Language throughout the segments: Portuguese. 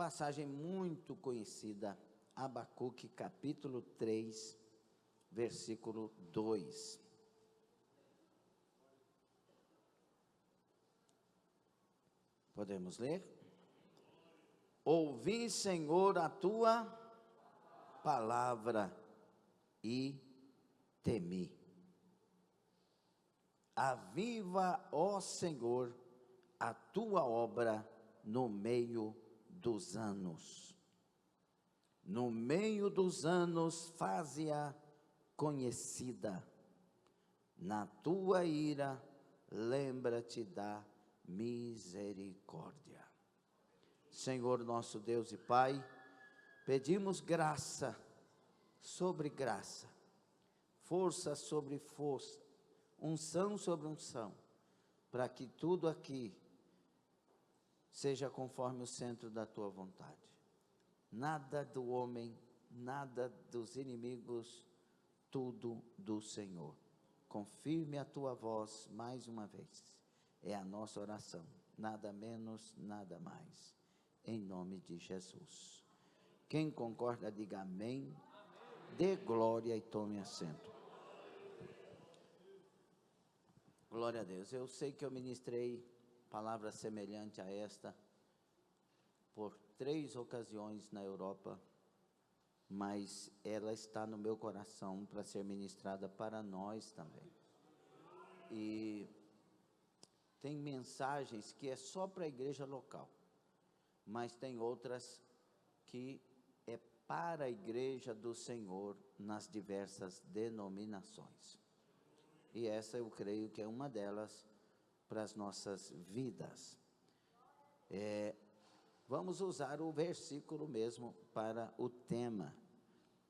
passagem muito conhecida, Abacuque capítulo 3, versículo 2. Podemos ler? Ouvi, Senhor, a tua palavra e temi. Aviva, ó Senhor, a tua obra no meio dos anos. No meio dos anos, faze-a conhecida. Na tua ira, lembra-te da misericórdia. Senhor nosso Deus e Pai, pedimos graça sobre graça, força sobre força, unção sobre unção, para que tudo aqui seja conforme o centro da tua vontade. Nada do homem, nada dos inimigos, tudo do Senhor. Confirme a tua voz mais uma vez. É a nossa oração, nada menos, nada mais. Em nome de Jesus. Quem concorda, diga amém. Dê glória e tome assento. Glória a Deus. Eu sei que eu ministrei palavra semelhante a esta por 3 ocasiões na Europa, mas ela está no meu coração para ser ministrada para nós também. E tem mensagens que é só para a igreja local, mas tem outras que é para a igreja do Senhor nas diversas denominações. E essa eu creio que é uma delas para as nossas vidas. Vamos usar o versículo mesmo para o tema.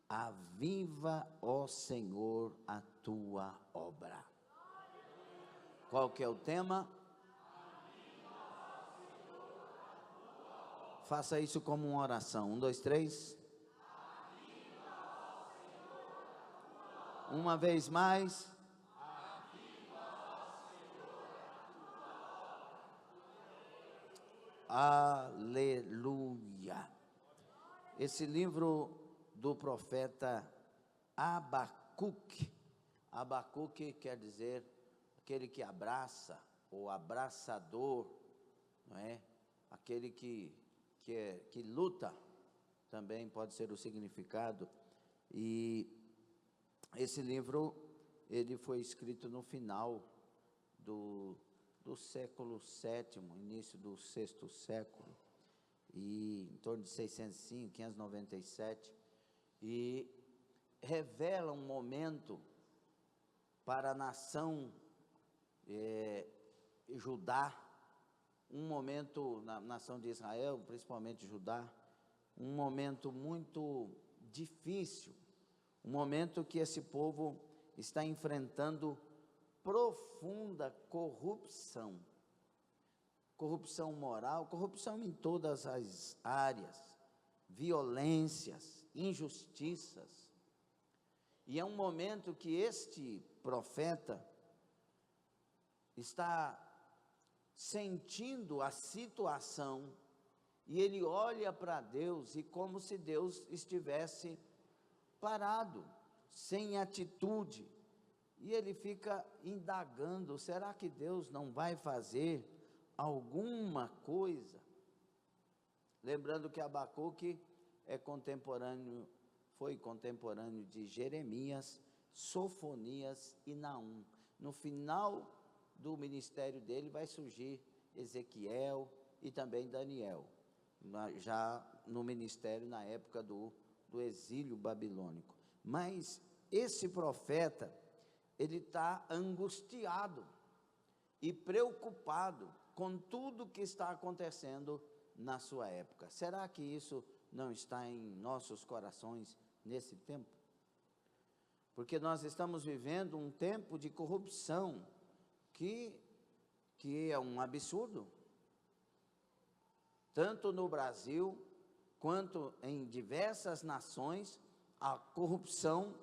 Aviva, ó Senhor, a tua obra. Qual que é o tema? Faça isso como uma oração. 1, 2, 3. Uma vez mais. Aleluia. Esse livro do profeta Abacuque. Abacuque quer dizer aquele que abraça, ou abraçador, não é? Aquele que luta, também pode ser o significado. E esse livro, ele foi escrito no final do século VII, início do sexto século, e em torno de 605, 597, e revela um momento para a nação Judá, um momento na nação de Israel, principalmente Judá, um momento muito difícil, um momento que esse povo está enfrentando profunda corrupção, corrupção moral, corrupção em todas as áreas, violências, injustiças. E é um momento que este profeta está sentindo a situação, e ele olha para Deus, e como se Deus estivesse parado, sem atitude, e ele fica indagando, será que Deus não vai fazer alguma coisa? Lembrando que Abacuque foi contemporâneo de Jeremias, Sofonias e Naum. No final do ministério dele vai surgir Ezequiel e também Daniel, já no ministério na época do exílio babilônico. Mas esse profeta, ele está angustiado e preocupado com tudo que está acontecendo na sua época. Será que isso não está em nossos corações nesse tempo? Porque nós estamos vivendo um tempo de corrupção que é um absurdo. Tanto no Brasil, quanto em diversas nações, a corrupção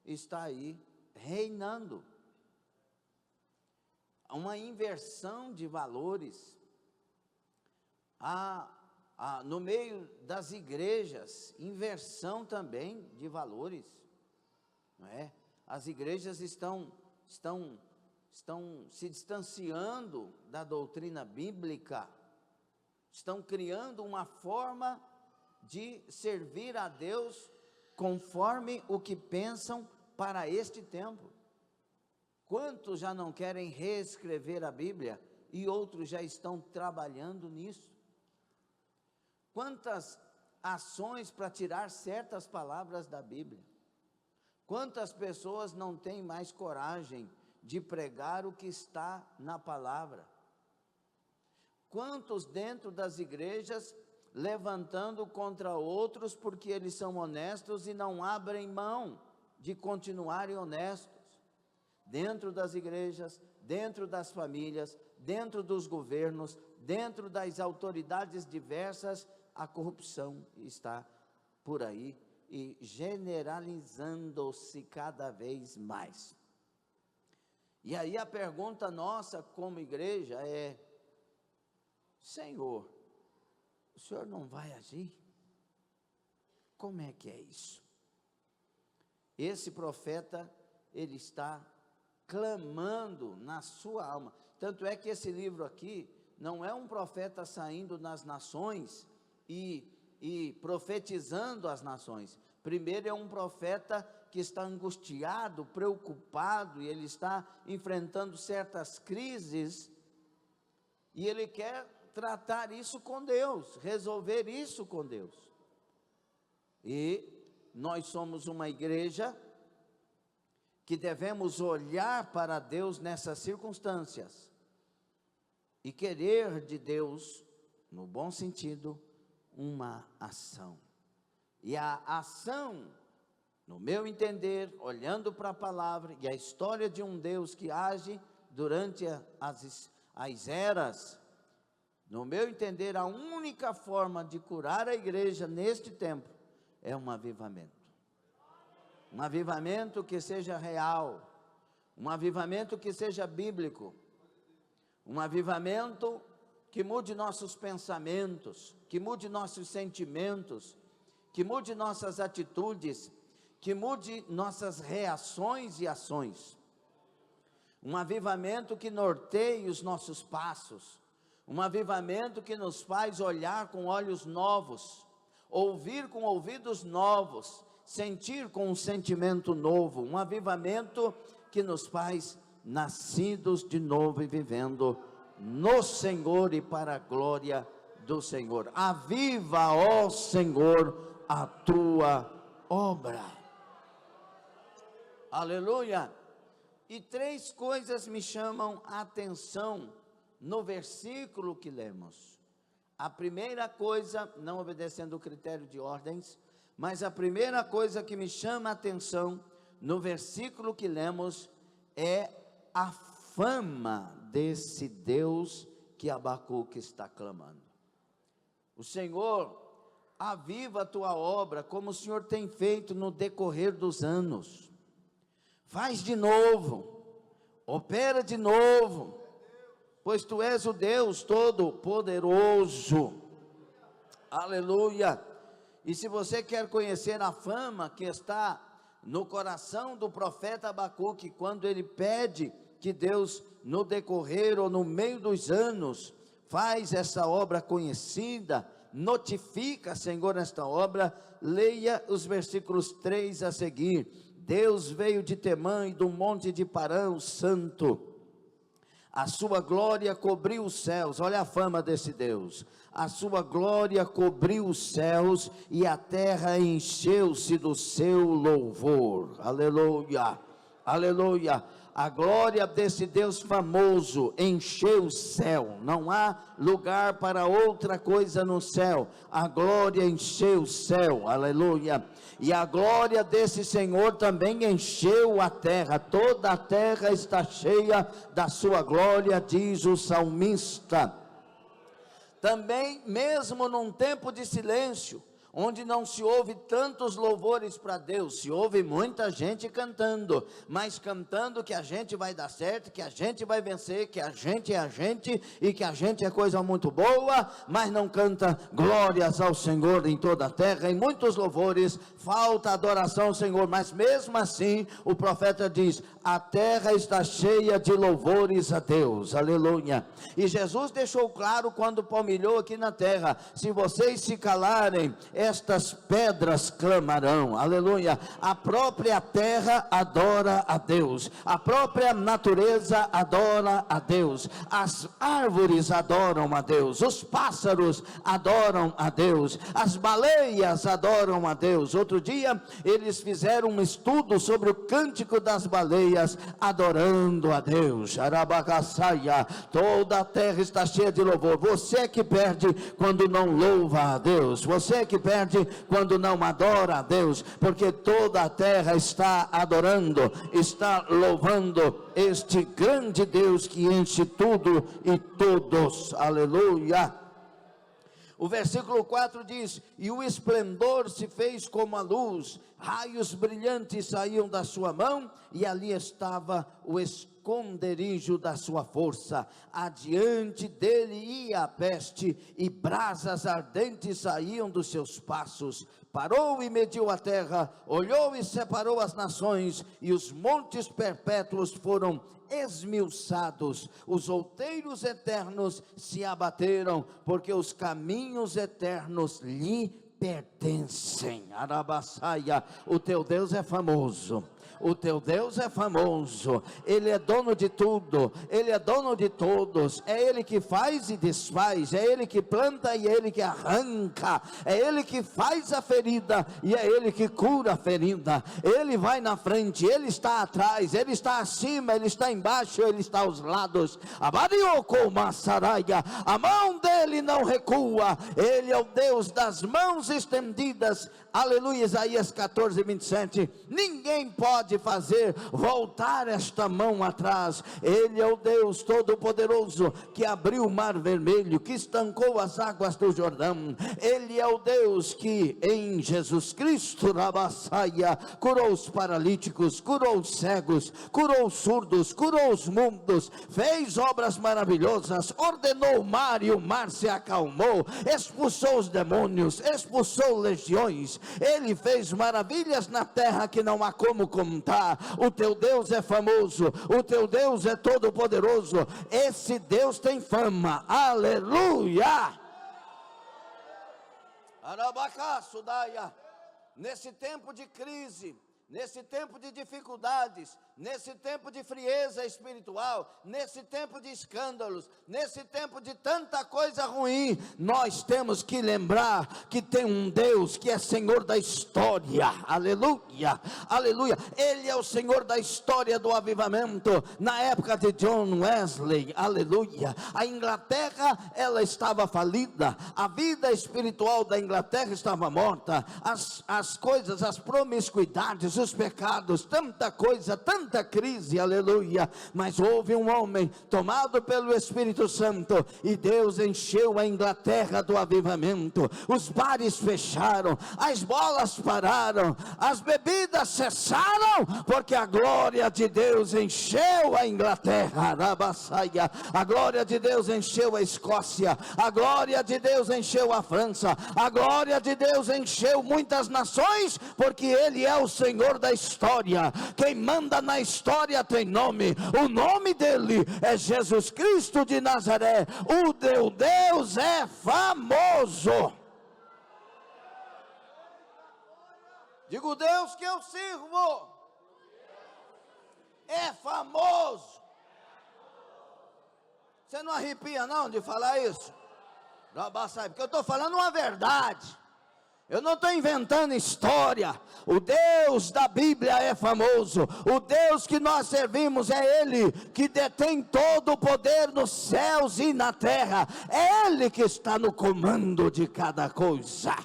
está aí reinando. Uma inversão de valores. Há no meio das igrejas, inversão também de valores, não é? As igrejas estão se distanciando da doutrina bíblica, estão criando uma forma de servir a Deus conforme o que pensam para este tempo. Quantos já não querem reescrever a Bíblia e outros já estão trabalhando nisso? Quantas ações para tirar certas palavras da Bíblia? Quantas pessoas não têm mais coragem de pregar o que está na palavra? Quantos dentro das igrejas levantando contra outros porque eles são honestos e não abrem mão de continuarem honestos? Dentro das igrejas, dentro das famílias, dentro dos governos, dentro das autoridades diversas, a corrupção está por aí e generalizando-se cada vez mais. E aí a pergunta nossa como igreja é: Senhor, o Senhor não vai agir? Como é que é isso? Esse profeta, ele está clamando na sua alma. Tanto é que esse livro aqui não é um profeta saindo nas nações e profetizando as nações. Primeiro é um profeta que está angustiado, preocupado, e ele está enfrentando certas crises, e ele quer tratar isso com Deus, resolver isso com Deus. E nós somos uma igreja que devemos olhar para Deus nessas circunstâncias e querer de Deus, no bom sentido, uma ação. E a ação, no meu entender, olhando para a palavra e a história de um Deus que age durante as eras, no meu entender, a única forma de curar a igreja neste tempo é um avivamento. Um avivamento que seja real, um avivamento que seja bíblico, um avivamento que mude nossos pensamentos, que mude nossos sentimentos, que mude nossas atitudes, que mude nossas reações e ações. Um avivamento que norteie os nossos passos, um avivamento que nos faz olhar com olhos novos, ouvir com ouvidos novos, sentir com um sentimento novo, um avivamento que nos faz nascidos de novo e vivendo no Senhor e para a glória do Senhor. Aviva, ó Senhor, a tua obra. Aleluia. E 3 coisas me chamam a atenção no versículo que lemos. A primeira coisa, não obedecendo o critério de ordens, mas a primeira coisa que me chama a atenção no versículo que lemos é a fama desse Deus que Abacuque está clamando. O Senhor, aviva a tua obra como o Senhor tem feito no decorrer dos anos. Faz de novo, opera de novo, pois tu és o Deus Todo-Poderoso. Aleluia. E se você quer conhecer a fama que está no coração do profeta Abacuque, quando ele pede que Deus, no decorrer ou no meio dos anos, faz essa obra conhecida, notifica, Senhor, esta obra, leia os versículos 3 a seguir. Deus veio de Temã e do monte de Parã, o santo. A sua glória cobriu os céus. Olha a fama desse Deus. A sua glória cobriu os céus e a terra encheu-se do seu louvor. Aleluia, aleluia. A glória desse Deus famoso encheu o céu. Não há lugar para outra coisa no céu. A glória encheu o céu. Aleluia. E a glória desse Senhor também encheu a terra. Toda a terra está cheia da sua glória, diz o salmista. Também, mesmo num tempo de silêncio, onde não se ouve tantos louvores para Deus, se ouve muita gente cantando, mas cantando que a gente vai dar certo, que a gente vai vencer, que a gente é a gente, e que a gente é coisa muito boa, mas não canta glórias ao Senhor em toda a terra, em muitos louvores, falta adoração ao Senhor, mas mesmo assim, o profeta diz, a terra está cheia de louvores a Deus, aleluia, e Jesus deixou claro quando palmilhou aqui na terra, se vocês se calarem, estas pedras clamarão, aleluia, a própria terra adora a Deus, a própria natureza adora a Deus, as árvores adoram a Deus, os pássaros adoram a Deus, as baleias adoram a Deus. Outro dia eles fizeram um estudo sobre o cântico das baleias adorando a Deus, Arabacaçaia, toda a terra está cheia de louvor. Você que perde quando não louva a Deus, você que perde quando não adora a Deus, porque toda a terra está adorando, está louvando este grande Deus que enche tudo e todos, aleluia. O versículo 4 diz, e o esplendor se fez como a luz, raios brilhantes saíam da sua mão, e ali estava o esconderijo da sua força, adiante dele ia a peste, e brasas ardentes saíam dos seus passos, parou e mediu a terra, olhou e separou as nações, e os montes perpétuos foram esmiuçados, os outeiros eternos se abateram, porque os caminhos eternos lhe pertencem. Arabaçaia, o teu Deus é famoso. O teu Deus é famoso, Ele é dono de tudo, Ele é dono de todos, é Ele que faz e desfaz, é Ele que planta e é Ele que arranca, é Ele que faz a ferida e é Ele que cura a ferida, Ele vai na frente, Ele está atrás, Ele está acima, Ele está embaixo, Ele está aos lados, a mão dele não recua, Ele é o Deus das mãos estendidas, aleluia. Isaías 14, 27, ninguém pode fazer voltar esta mão atrás, Ele é o Deus Todo-Poderoso, que abriu o mar vermelho, que estancou as águas do Jordão, Ele é o Deus que em Jesus Cristo, Rabassaia, curou os paralíticos, curou os cegos, curou os surdos, curou os mudos, fez obras maravilhosas, ordenou o mar e o mar se acalmou, expulsou os demônios, expulsou legiões, Ele fez maravilhas na terra que não há como contar. O teu Deus é famoso, o teu Deus é todo poderoso, esse Deus tem fama, aleluia. Arabacaçudaia, nesse tempo de crise, nesse tempo de dificuldades, nesse tempo de frieza espiritual, nesse tempo de escândalos, nesse tempo de tanta coisa ruim, nós temos que lembrar que tem um Deus que é Senhor da história, aleluia, aleluia, Ele é o Senhor da história do avivamento, na época de John Wesley, aleluia, a Inglaterra, ela estava falida, a vida espiritual da Inglaterra estava morta, as coisas, as promiscuidades, os pecados, tanta coisa, tanta crise, aleluia, mas houve um homem tomado pelo Espírito Santo, e Deus encheu a Inglaterra do avivamento, os bares fecharam, as bolas pararam, as bebidas cessaram, porque a glória de Deus encheu a Inglaterra, a glória de Deus encheu a Escócia, a glória de Deus encheu a França, a glória de Deus encheu muitas nações, porque Ele é o Senhor da história, quem manda na história tem nome, o nome dele é Jesus Cristo de Nazaré, o teu Deus é famoso. Digo, o Deus que eu sirvo é famoso. Você não arrepia não de falar isso? Porque eu estou falando uma verdade. Eu não estou inventando história. O Deus da Bíblia é famoso. O Deus que nós servimos é Ele que detém todo o poder nos céus e na terra. É Ele que está no comando de cada coisa.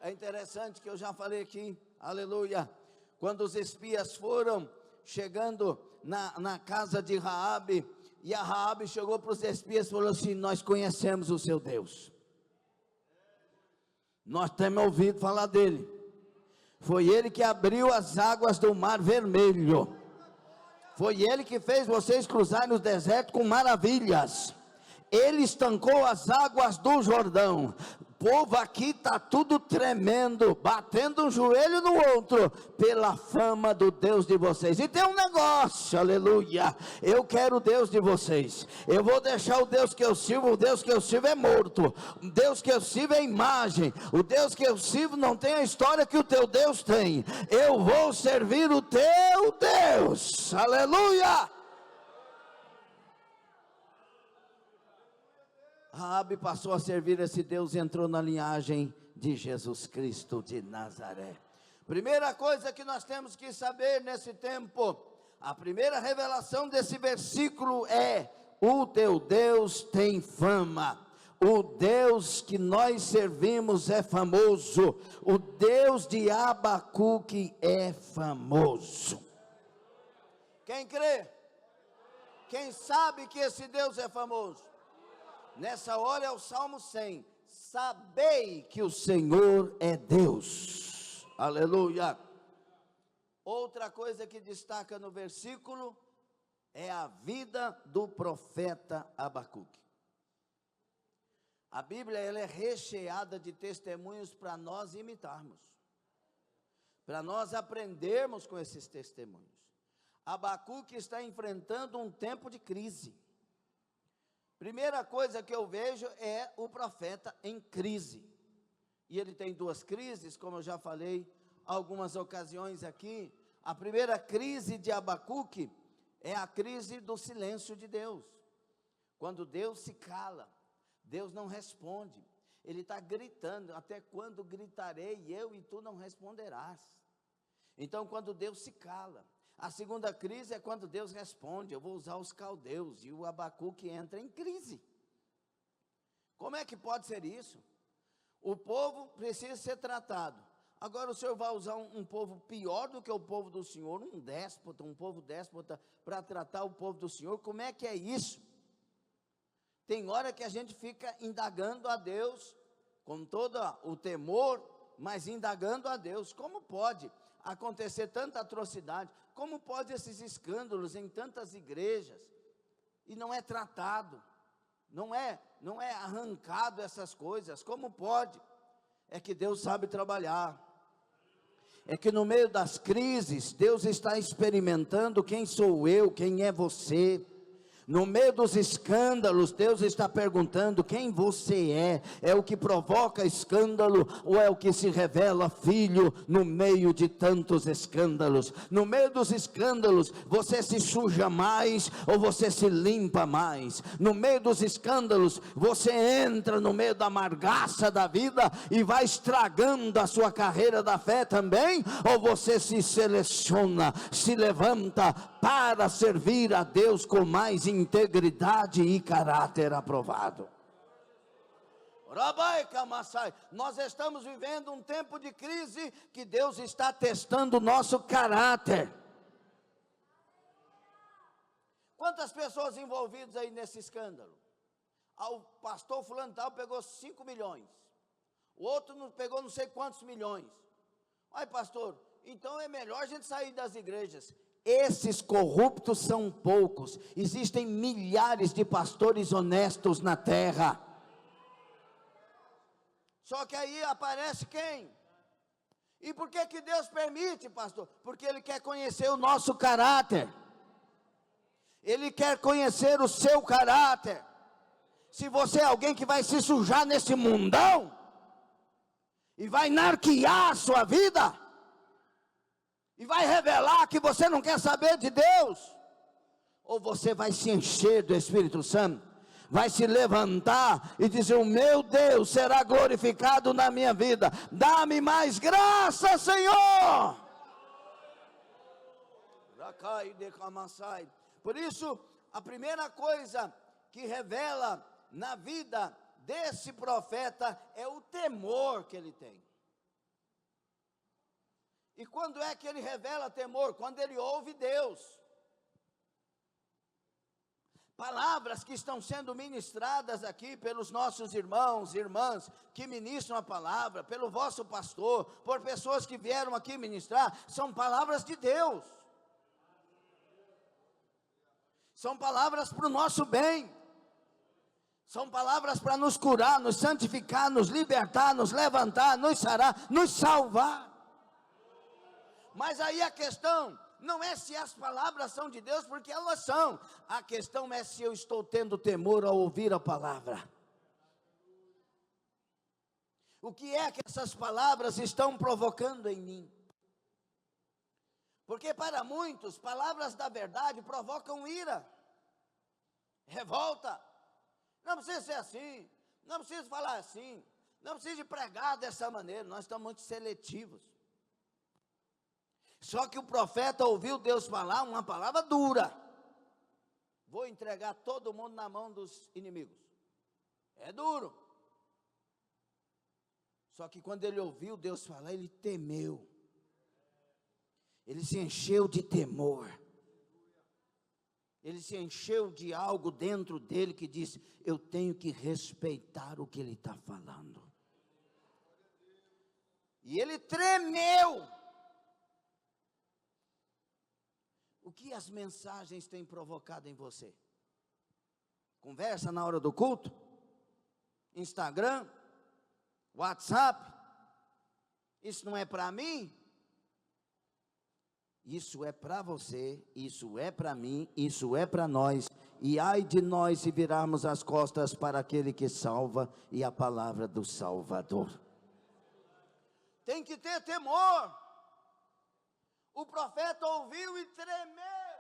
É interessante que eu já falei aqui, aleluia, quando os espias foram chegando na casa de Raabe, e a Raabe chegou para os espias e falou assim: nós conhecemos o seu Deus. Nós temos ouvido falar dele. Foi ele que abriu as águas do Mar Vermelho. Foi ele que fez vocês cruzarem no deserto com maravilhas. Ele estancou as águas do Jordão. O povo aqui está tudo tremendo, batendo um joelho no outro, pela fama do Deus de vocês. E tem um negócio, aleluia, eu quero o Deus de vocês. Eu vou deixar o Deus que eu sirvo é morto. O Deus que eu sirvo é imagem. O Deus que eu sirvo não tem a história que o teu Deus tem. Eu vou servir o teu Deus, aleluia. Raabe passou a servir esse Deus e entrou na linhagem de Jesus Cristo de Nazaré. Primeira coisa que nós temos que saber nesse tempo, a primeira revelação desse versículo é: o teu Deus tem fama. O Deus que nós servimos é famoso. O Deus de Abacuque é famoso. Quem crê? Quem sabe que esse Deus é famoso? Nessa hora é o Salmo 100. Sabei que o Senhor é Deus. Aleluia. Outra coisa que destaca no versículo é a vida do profeta Abacuque. A Bíblia ela é recheada de testemunhos para nós imitarmos, para nós aprendermos com esses testemunhos. Abacuque está enfrentando um tempo de crise. Primeira coisa que eu vejo é o profeta em crise. E ele tem duas crises, como eu já falei algumas ocasiões aqui. A primeira crise de Abacuque é a crise do silêncio de Deus. Quando Deus se cala, Deus não responde. Ele está gritando: até quando gritarei eu e tu não responderás? Então, quando Deus se cala. A segunda crise é quando Deus responde. Eu vou usar os caldeus, e o Abacuque entra em crise. Como é que pode ser isso? O povo precisa ser tratado. Agora o Senhor vai usar um povo pior do que o povo do Senhor, um povo déspota, para tratar o povo do Senhor. Como é que é isso? Tem hora que a gente fica indagando a Deus, com todo o temor, mas indagando a Deus. Como pode acontecer tanta atrocidade? Como pode esses escândalos em tantas igrejas e não é tratado, não é arrancado essas coisas? Como pode? É que Deus sabe trabalhar. É que no meio das crises Deus está experimentando quem sou eu, quem é você. No meio dos escândalos, Deus está perguntando quem você é. É o que provoca escândalo ou é o que se revela filho no meio de tantos escândalos? No meio dos escândalos, você se suja mais ou você se limpa mais? No meio dos escândalos, você entra no meio da amargaça da vida e vai estragando a sua carreira da fé também? Ou você se seleciona, se levanta para servir a Deus com mais integridade e caráter aprovado? Nós estamos vivendo um tempo de crise que Deus está testando o nosso caráter. Quantas pessoas envolvidas aí nesse escândalo? O pastor fulano tal pegou 5 milhões, o outro pegou não sei quantos milhões. Ai, pastor, então é melhor a gente sair das igrejas. Esses corruptos são poucos. Existem milhares de pastores honestos na terra. Só que aí aparece quem? E por que Deus permite, pastor? Porque Ele quer conhecer o nosso caráter. Ele quer conhecer o seu caráter. Se você é alguém que vai se sujar nesse mundão e vai narquear a sua vida, e vai revelar que você não quer saber de Deus, ou você vai se encher do Espírito Santo, vai se levantar e dizer: o meu Deus será glorificado na minha vida, dá-me mais graça, Senhor. Por isso, a primeira coisa que revela na vida desse profeta é o temor que ele tem. E quando é que ele revela temor? Quando ele ouve Deus. palavras que estão sendo ministradas aqui pelos nossos irmãos e irmãs que ministram a palavra, pelo vosso pastor, por pessoas que vieram aqui ministrar, são palavras de Deus. São palavras para o nosso bem. São palavras para nos curar, nos santificar, nos libertar, nos levantar, nos sarar, nos salvar. Mas aí a questão não é se as palavras são de Deus, porque elas são. A questão é se eu estou tendo temor ao ouvir a palavra. O que é que essas palavras estão provocando em mim? Porque para muitos, palavras da verdade provocam ira, revolta. Não precisa ser assim, não precisa falar assim, não precisa pregar dessa maneira. Nós estamos muito seletivos. Só que o profeta ouviu Deus falar uma palavra dura: vou entregar todo mundo na mão dos inimigos. É duro. Só que quando ele ouviu Deus falar, ele temeu. Ele se encheu de temor. Ele se encheu de algo dentro dele que disse: eu tenho que respeitar o que ele está falando. E ele tremeu. O que as mensagens têm provocado em você? Conversa na hora do culto? Instagram? WhatsApp? Isso não é para mim? Isso é para você, isso é para mim, isso é para nós. E ai de nós se virarmos as costas para aquele que salva e a palavra do Salvador. Tem que ter temor. O profeta ouviu e tremeu.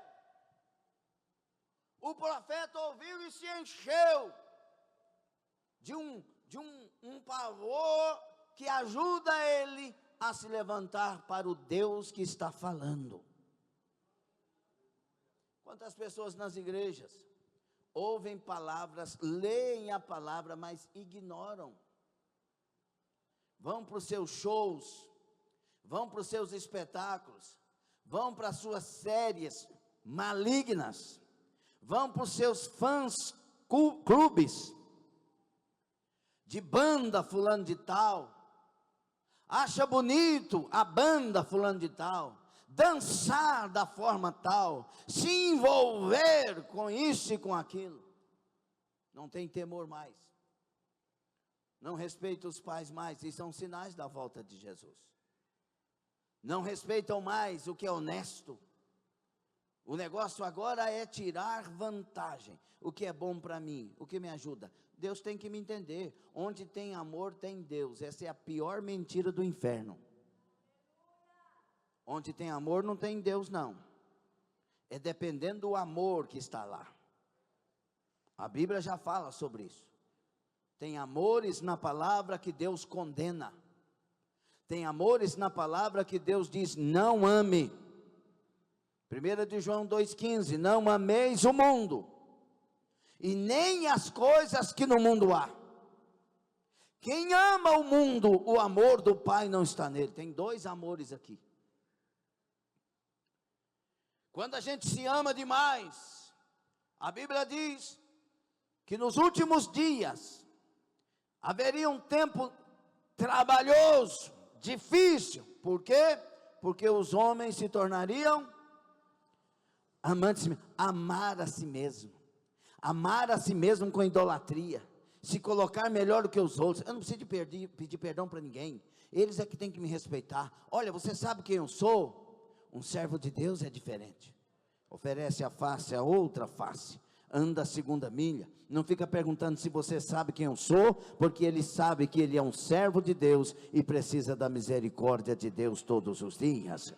O profeta ouviu e se encheu de um pavor que ajuda ele a se levantar para o Deus que está falando. Quantas pessoas nas igrejas ouvem palavras, leem a palavra, mas ignoram. Vão para os seus shows, vão para os seus espetáculos, vão para as suas séries malignas, vão para os seus fãs clubes, de banda fulano de tal, acha bonito a banda fulano de tal, dançar da forma tal, se envolver com isso e com aquilo, não tem temor mais, não respeita os pais mais, e são sinais da volta de Jesus. Não respeitam mais o que é honesto. O negócio agora é tirar vantagem. O que é bom para mim, o que me ajuda. Deus tem que me entender. Onde tem amor, tem Deus. Essa é a pior mentira do inferno. Onde tem amor, não tem Deus, não. É dependendo do amor que está lá. A Bíblia já fala sobre isso. Tem amores na palavra que Deus condena. Tem amores na palavra que Deus diz: não ame. 1 de João 2,15, não ameis o mundo, e nem as coisas que no mundo há. Quem ama o mundo, o amor do Pai não está nele. Tem dois amores aqui. Quando a gente se ama demais, a Bíblia diz que nos últimos dias haveria um tempo trabalhoso, difícil. Por quê? Porque os homens se tornariam amantes, amar a si mesmo com idolatria, se colocar melhor do que os outros. Eu não preciso pedir perdão para ninguém, eles é que têm que me respeitar. Olha, você sabe quem eu sou? Um servo de Deus é diferente, oferece a face, a outra face, anda a segunda milha, não fica perguntando se você sabe quem eu sou, porque ele sabe que ele é um servo de Deus e precisa da misericórdia de Deus todos os dias.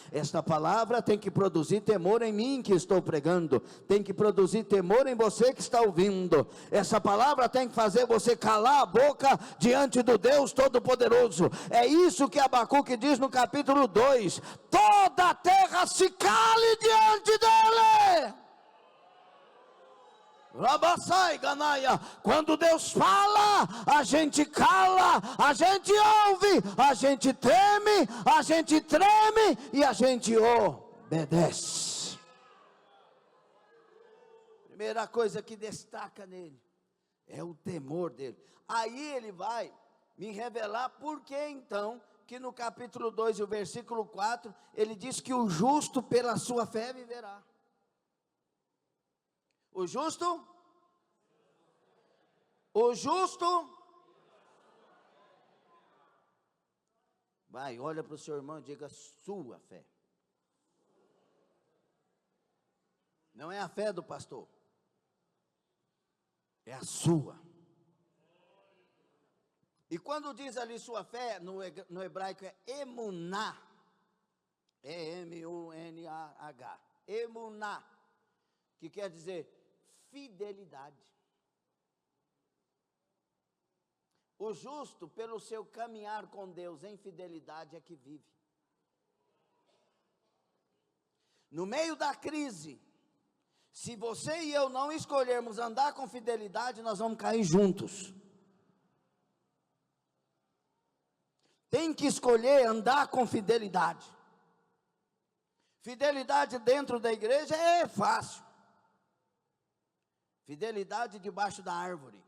Esta palavra tem que produzir temor em mim que estou pregando, tem que produzir temor em você que está ouvindo. Essa palavra tem que fazer você calar a boca diante do Deus Todo-Poderoso. É isso que Abacuque diz no capítulo 2: toda a terra se cale diante dele. Quando Deus fala, a gente cala, a gente ouve, a gente teme, a gente treme e a gente obedece. Primeira coisa que destaca nele é o temor dele. Aí ele vai me revelar por que então, que no capítulo 2 e o versículo 4, ele diz que o justo pela sua fé viverá. O justo vai, olha para o seu irmão e diga: sua fé. Não é a fé do pastor, é a sua. E quando diz ali sua fé, no hebraico é emuná, E-M-U-N-A-H, emuná, que quer dizer fidelidade. O justo, pelo seu caminhar com Deus em fidelidade, é que vive. No meio da crise, se você e eu não escolhermos andar com fidelidade, nós vamos cair juntos. Tem que escolher andar com fidelidade. Fidelidade dentro da igreja é fácil. Fidelidade debaixo da árvore.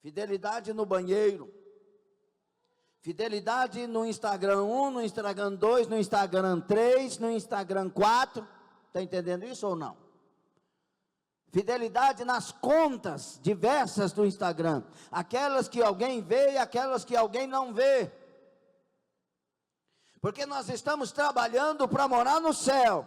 Fidelidade no banheiro. Fidelidade no Instagram 1, no Instagram 2, no Instagram 3, no Instagram 4. Está entendendo isso ou não? Fidelidade nas contas diversas do Instagram. Aquelas que alguém vê e aquelas que alguém não vê. Porque nós estamos trabalhando para morar no céu.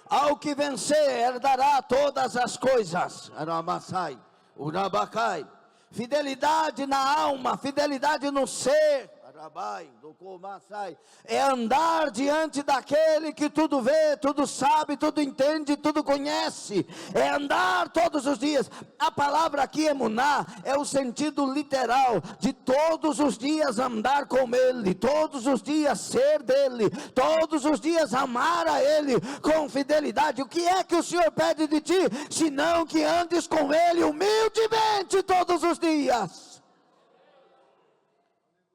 Ao que vencer, herdará todas as coisas. Aramasai, Urabacai. Fidelidade na alma, fidelidade no ser. É andar diante daquele que tudo vê, tudo sabe, tudo entende, tudo conhece. É andar todos os dias. A palavra aqui, emuná, é o sentido literal de todos os dias andar com ele, todos os dias ser dele, todos os dias amar a ele com fidelidade. O que é que o Senhor pede de ti? Senão que andes com ele humildemente todos os dias.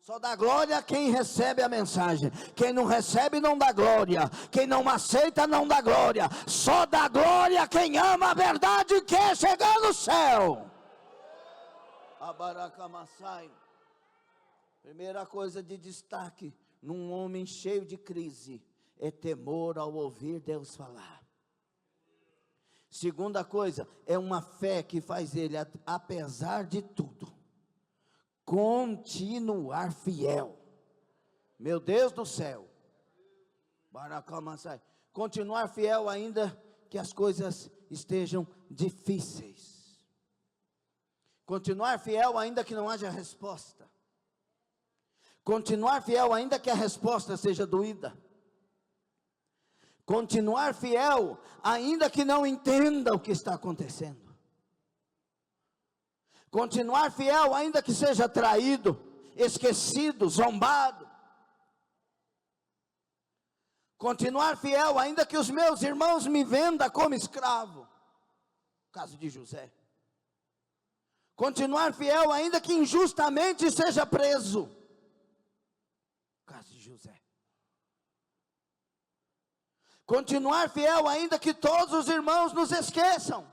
Só dá glória quem recebe a mensagem. Quem não recebe não dá glória. Quem não aceita não dá glória. Só dá glória quem ama a verdade e quer chegar no céu. Abaracamassai. Primeira coisa de destaque num homem cheio de crise é temor ao ouvir Deus falar. Segunda coisa é uma fé que faz ele, apesar de tudo, continuar fiel. Meu Deus do céu. Continuar fiel ainda que as coisas estejam difíceis. Continuar fiel ainda que não haja resposta. Continuar fiel ainda que a resposta seja doída. Continuar fiel ainda que não entenda o que está acontecendo. Continuar fiel ainda que seja traído, esquecido, zombado. Continuar fiel ainda que os meus irmãos me vendam como escravo. Caso de José. Continuar fiel ainda que injustamente seja preso. Caso de José. Continuar fiel ainda que todos os irmãos nos esqueçam.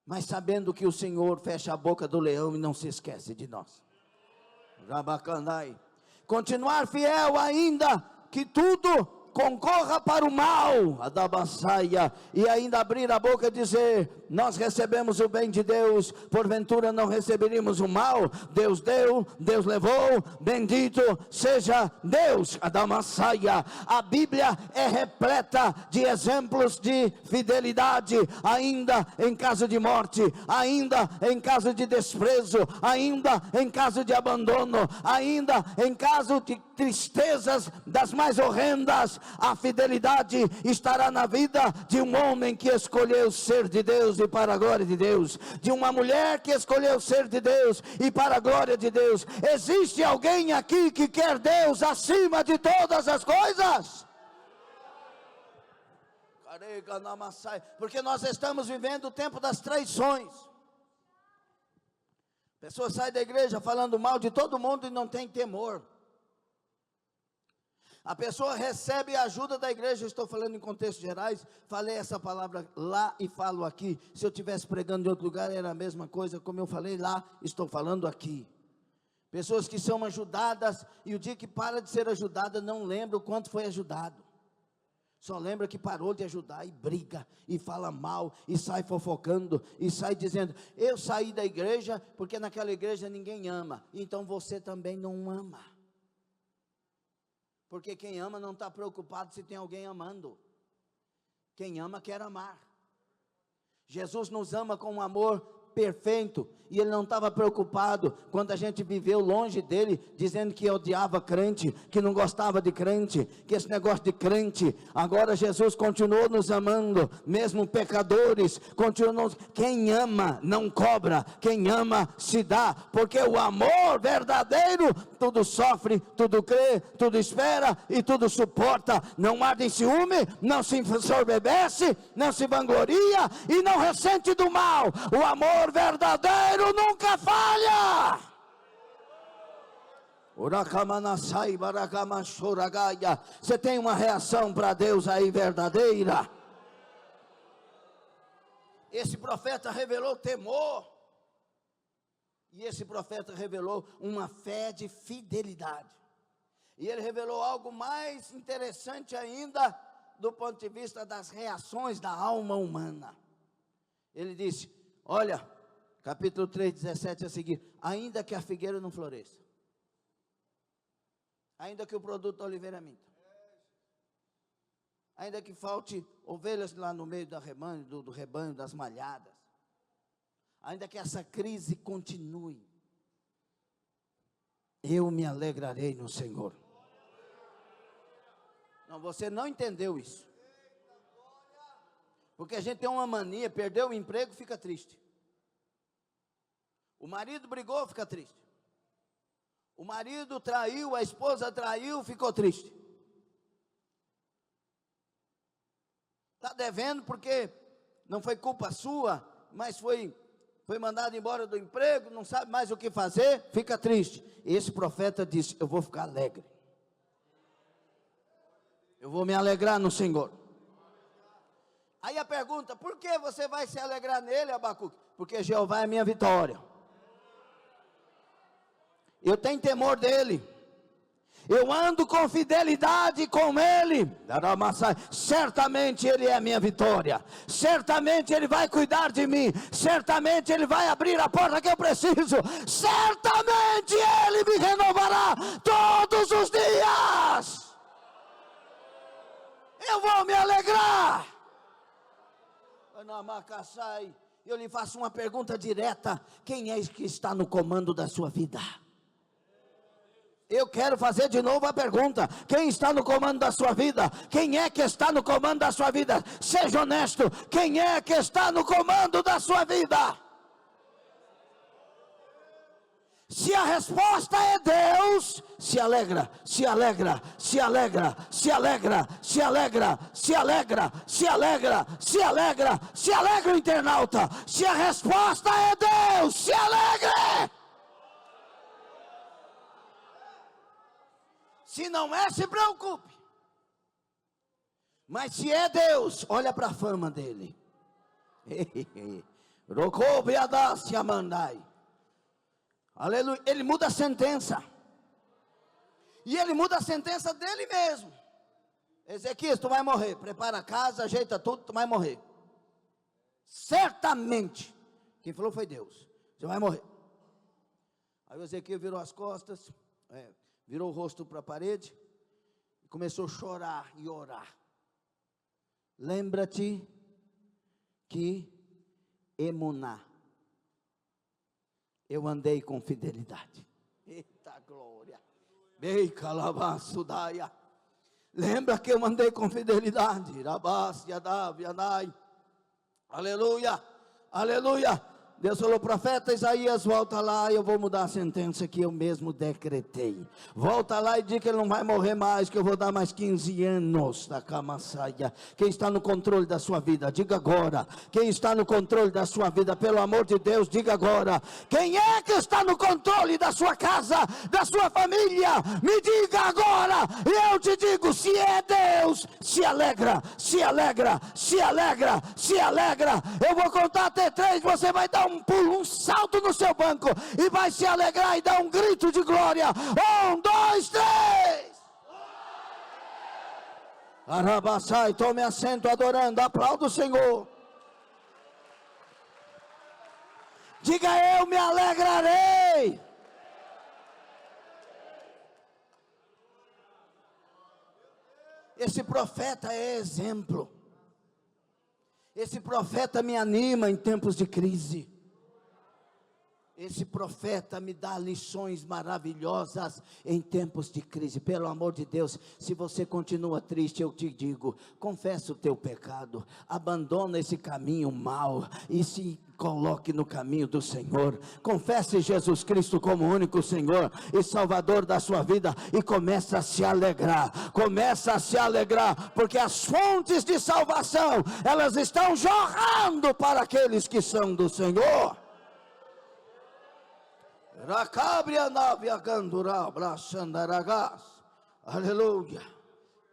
Mas sabendo que o Senhor fecha a boca do leão e não se esquece de nós. Rabacanai. Continuar fiel ainda que tudo concorra para o mal, Adabasaia, e ainda abrir a boca e dizer: nós recebemos o bem de Deus, porventura não receberíamos o mal. Deus deu, Deus levou, bendito seja Deus, Adabasaia. A Bíblia é repleta de exemplos de fidelidade, ainda em caso de morte, ainda em caso de desprezo, ainda em caso de abandono, ainda em caso de tristezas das mais horrendas. A fidelidade estará na vida de um homem que escolheu ser de Deus e para a glória de Deus, de uma mulher que escolheu ser de Deus e para a glória de Deus. Existe alguém aqui que quer Deus acima de todas as coisas? Porque nós estamos vivendo o tempo das traições. Pessoas saem da igreja falando mal de todo mundo e não tem temor. A pessoa recebe a ajuda da igreja. Estou falando em contextos gerais. Falei essa palavra lá e falo aqui. Se eu estivesse pregando em outro lugar, era a mesma coisa. Como eu falei lá, estou falando aqui. Pessoas que são ajudadas, e o dia que para de ser ajudada, não lembra o quanto foi ajudado. Só lembra que parou de ajudar, e briga, e fala mal, e sai fofocando, e sai dizendo: eu saí da igreja, porque naquela igreja ninguém ama. Então você também não ama. Porque quem ama não está preocupado se tem alguém amando. Quem ama quer amar. Jesus nos ama com um amor perfeito, e Ele não estava preocupado quando a gente viveu longe dEle, dizendo que odiava crente, que não gostava de crente, que esse negócio de crente. Agora Jesus continuou nos amando, mesmo pecadores, continuou. Quem ama não cobra, quem ama se dá, porque o amor verdadeiro tudo sofre, tudo crê, tudo espera e tudo suporta. Não arde em ciúme, não se ensoberbece, não se vangloria e não ressente do mal. O amor verdadeiro nunca falha. Você tem uma reação para Deus aí verdadeira? Esse profeta revelou temor, e esse profeta revelou uma fé de fidelidade. E ele revelou algo mais interessante ainda, do ponto de vista das reações da alma humana. Ele disse: olha, capítulo 3, 17 a seguir: ainda que a figueira não floresça, ainda que o produto da oliveira minta, ainda que falte ovelhas lá no meio do rebanho das malhadas, ainda que essa crise continue, eu me alegrarei no Senhor. Não, você não entendeu isso. Porque a gente tem uma mania: perdeu o emprego, fica triste. O marido brigou, fica triste. O marido traiu, a esposa traiu, ficou triste. Está devendo porque não foi culpa sua, mas foi mandado embora do emprego, não sabe mais o que fazer, fica triste. Esse profeta disse: eu vou ficar alegre. Eu vou me alegrar no Senhor. Aí a pergunta: por que você vai se alegrar nele, Abacuque? Porque Jeová é minha vitória. Eu tenho temor dele. Eu ando com fidelidade com ele. Certamente ele é a minha vitória. Certamente ele vai cuidar de mim. Certamente ele vai abrir a porta que eu preciso. Certamente ele me renovará todos os dias. Eu vou me alegrar. Eu lhe faço uma pergunta direta: quem é que está no comando da sua vida? Eu quero fazer de novo a pergunta: quem está no comando da sua vida? Quem é que está no comando da sua vida? Seja honesto: quem é que está no comando da sua vida? Se a resposta é Deus, se alegra, se alegra, se alegra, se alegra, se alegra, se alegra, se alegra, se alegra, se alegra o internauta. Se a resposta é Deus, se alegre. Se não é, se preocupe. Mas se é Deus, olha para a fama dele. Aleluia. Ele muda a sentença. E ele muda a sentença dele mesmo. Ezequias, tu vai morrer. Prepara a casa, ajeita tudo, tu vai morrer. Certamente. Quem falou foi Deus. Você vai morrer. Aí o Ezequias virou as costas, virou o rosto para a parede e começou a chorar e orar. Lembra-te que emuná, eu andei com fidelidade. Eita glória. Bem calabassudaia. Lembra que eu andei com fidelidade. Rabas, yadav, yanai. Aleluia. Aleluia. Deus falou, profeta Isaías, volta lá, eu vou mudar a sentença que eu mesmo decretei. Volta lá e diga que ele não vai morrer mais, que eu vou dar mais 15 anos da camaçaia. Quem está no controle da sua vida, diga agora. Quem está no controle da sua vida, pelo amor de Deus, diga agora. Quem é que está no controle da sua casa, da sua família? Me diga agora. E eu te digo, se é Deus, se alegra, se alegra, se alegra, se alegra. Eu vou contar até 3, você vai dar um pulo, um salto no seu banco e vai se alegrar e dar um grito de glória. 1, 2, 3. Arabaçai, tome assento adorando, aplauda o Senhor. Diga, eu me alegrarei. Esse profeta é exemplo. Esse profeta me anima em tempos de crise. Esse profeta me dá lições maravilhosas em tempos de crise. Pelo amor de Deus, se você continua triste, eu te digo, confessa o teu pecado, abandona esse caminho mau e se coloque no caminho do Senhor. Confesse Jesus Cristo como único Senhor e Salvador da sua vida e começa a se alegrar. Começa a se alegrar, porque as fontes de salvação, elas estão jorrando para aqueles que são do Senhor. Aleluia,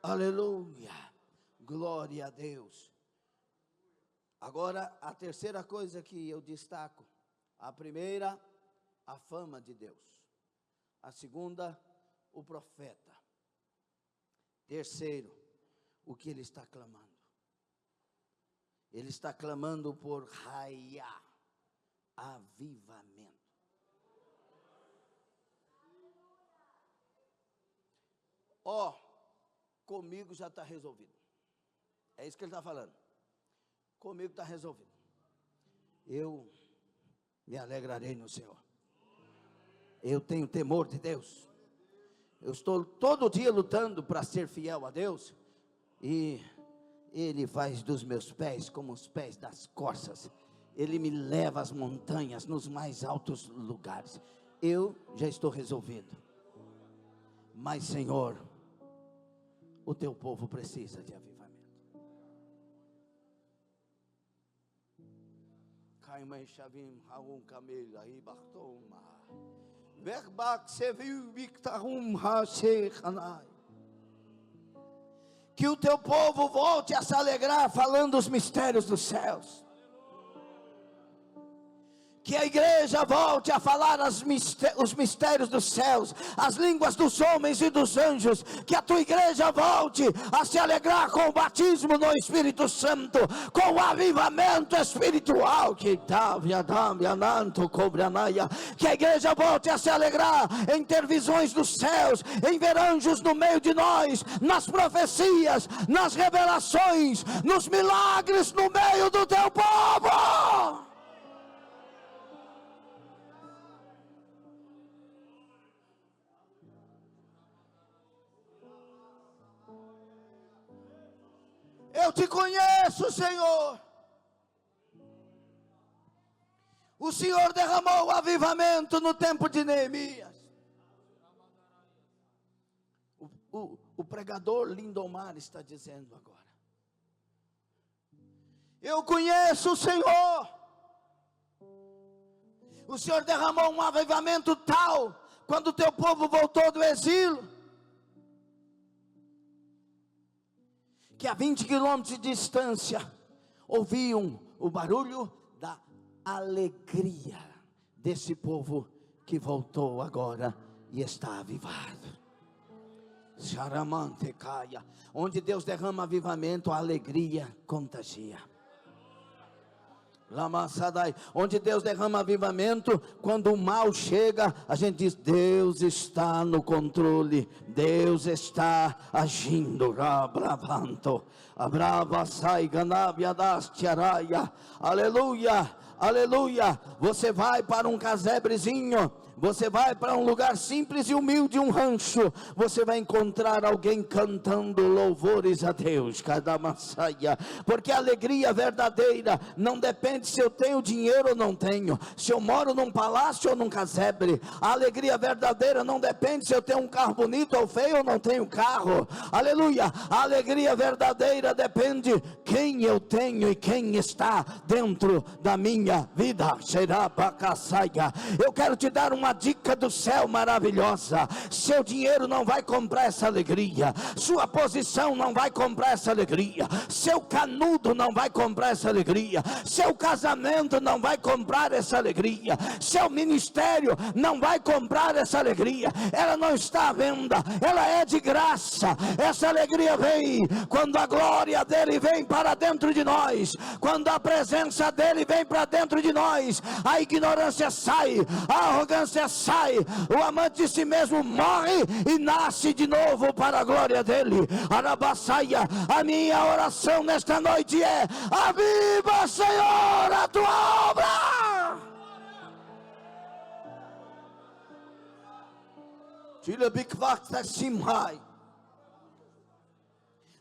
aleluia, glória a Deus. Agora, a terceira coisa que eu destaco: a primeira, a fama de Deus; a segunda, o profeta; terceiro, o que ele está clamando. Ele está clamando por raia, avivamento. Comigo já está resolvido. É isso que ele está falando. Comigo está resolvido. Eu me alegrarei no Senhor. Eu tenho temor de Deus. Eu estou todo dia lutando para ser fiel a Deus. E Ele faz dos meus pés como os pés das corças. Ele me leva às montanhas, nos mais altos lugares. Eu já estou resolvido. Mas, Senhor, o teu povo precisa de avivamento. Caimai Shavim, Haum Camel, aí Bartoma, Verbak Seviu Victarum Hashechanai. Que o teu povo volte a se alegrar falando os mistérios dos céus. Que a igreja volte a falar os mistérios dos céus, as línguas dos homens e dos anjos. Que a tua igreja volte a se alegrar com o batismo no Espírito Santo, com o avivamento espiritual. Que a igreja volte a se alegrar em ter visões dos céus, em ver anjos no meio de nós, nas profecias, nas revelações, nos milagres no meio do teu povo. Eu te conheço, Senhor. O Senhor derramou o avivamento no tempo de Neemias. O pregador Lindomar está dizendo agora: eu conheço o Senhor. O Senhor derramou um avivamento tal, quando o teu povo voltou do exílio, que a 20 quilômetros de distância, ouviam o barulho da alegria desse povo que voltou agora e está avivado. Onde Deus derrama avivamento, a alegria contagia. Onde Deus derrama avivamento, quando o mal chega, a gente diz: Deus está no controle, Deus está agindo. Aleluia, aleluia. Você vai para um casebrezinho, você vai para um lugar simples e humilde, um rancho, você vai encontrar alguém cantando louvores a Deus, cada massaia, porque a alegria verdadeira não depende depende se eu tenho dinheiro ou não tenho, se eu moro num palácio ou num casebre. A alegria verdadeira não depende se eu tenho um carro bonito ou feio ou não tenho carro. Aleluia. A alegria verdadeira depende quem eu tenho e quem está dentro da minha vida. Eu quero te dar uma dica do céu maravilhosa. Seu dinheiro não vai comprar essa alegria, sua posição não vai comprar essa alegria, seu canudo não vai comprar essa alegria, seu casamento não vai comprar essa alegria, seu ministério não vai comprar essa alegria. Ela não está à venda, ela é de graça. Essa alegria vem quando a glória dele vem para dentro de nós, quando a presença dele vem para dentro de nós. A ignorância sai, a arrogância sai, o amante de si mesmo morre e nasce de novo para a glória dele. Arabaçaia, a minha oração nesta noite é: aviva, Senhor, a tua obra.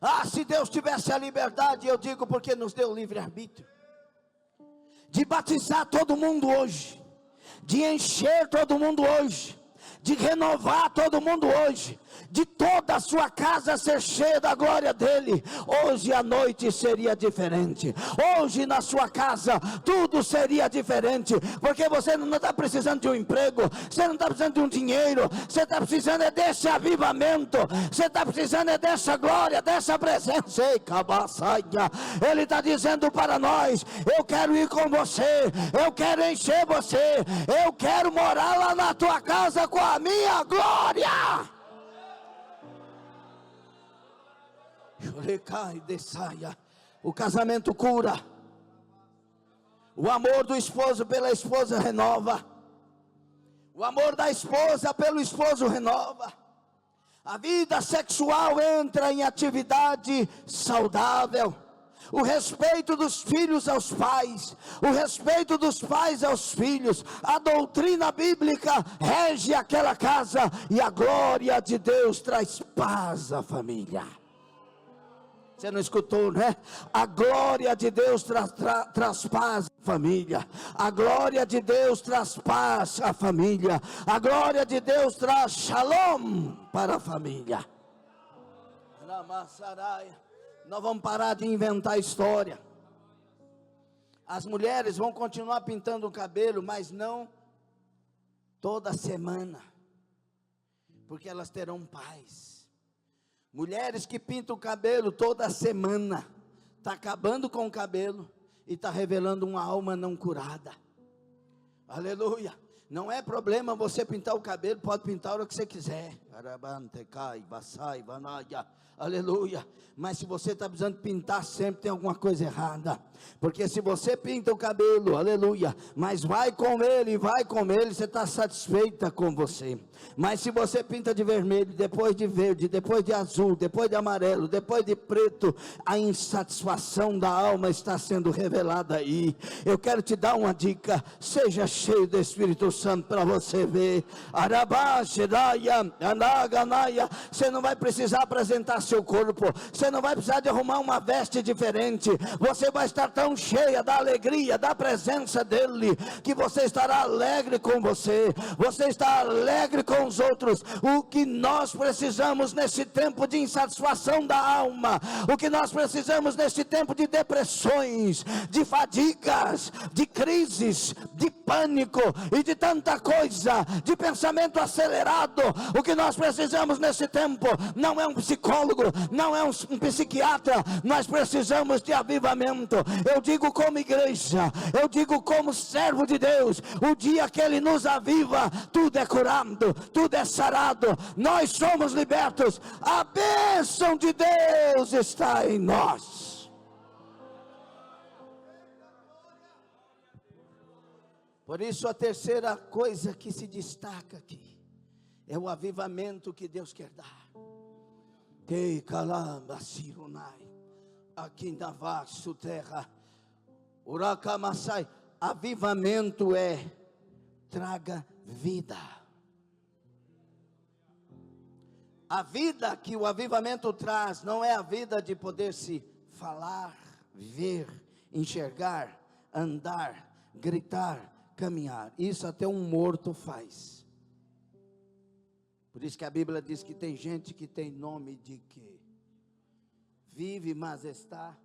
Ah, se Deus tivesse a liberdade, eu digo porque nos deu livre-arbítrio, de batizar todo mundo hoje, de encher todo mundo hoje, de renovar todo mundo hoje, de toda a sua casa ser cheia da glória dele. Hoje a noite seria diferente, hoje na sua casa tudo seria diferente, porque você não está precisando de um emprego, você não está precisando de um dinheiro, você está precisando é desse avivamento, você está precisando é dessa glória, dessa presença. Ele está dizendo para nós: eu quero ir com você, eu quero encher você, eu quero morar lá na tua casa com a minha glória. O casamento cura, o amor do esposo pela esposa renova, o amor da esposa pelo esposo renova, a vida sexual entra em atividade saudável, o respeito dos filhos aos pais, o respeito dos pais aos filhos, a doutrina bíblica rege aquela casa, e a glória de Deus traz paz à família. Você não escutou, né? A glória de Deus traz paz à família. A glória de Deus traz paz à família. A glória de Deus traz shalom para a família. Nós vamos parar de inventar história. As mulheres vão continuar pintando o cabelo, mas não toda semana, porque elas terão paz. Mulheres que pintam o cabelo toda semana, está acabando com o cabelo e está revelando uma alma não curada. Aleluia. Não é problema você pintar o cabelo, pode pintar a hora que você quiser. Aleluia. Mas se você está precisando pintar sempre, tem alguma coisa errada. Porque se você pinta o cabelo, aleluia, mas vai com ele, você está satisfeita com você. Mas se você pinta de vermelho, depois de verde, depois de azul, depois de amarelo, depois de preto, a insatisfação da alma está sendo revelada aí. Eu quero te dar uma dica: seja cheio do Espírito Santo para você ver. Você não vai precisar apresentar seu corpo, você não vai precisar de arrumar uma veste diferente, você vai estar tão cheia da alegria, da presença dele, que você estará alegre com você, você está alegre com os outros. O que nós precisamos nesse tempo de insatisfação da alma, o que nós precisamos nesse tempo de depressões, de fadigas, de crises, de pânico e de tanta coisa, de pensamento acelerado, o que nós precisamos nesse tempo não é um psicólogo, não é um psiquiatra, nós precisamos de avivamento. Eu digo como igreja, eu digo como servo de Deus, o dia que ele nos aviva, tudo é curado, tudo é sarado, nós somos libertos, a bênção de Deus está em nós. Por isso a terceira coisa que se destaca aqui é o avivamento que Deus quer dar. Que calamba sirunai, aqui na vasto terra, uracamassai. Avivamento é traga vida. A vida que o avivamento traz não é a vida de poder se falar, ver, enxergar, andar, gritar, caminhar. Isso até um morto faz. Por isso que a Bíblia diz que tem gente que tem nome de quê? Vive, mas está.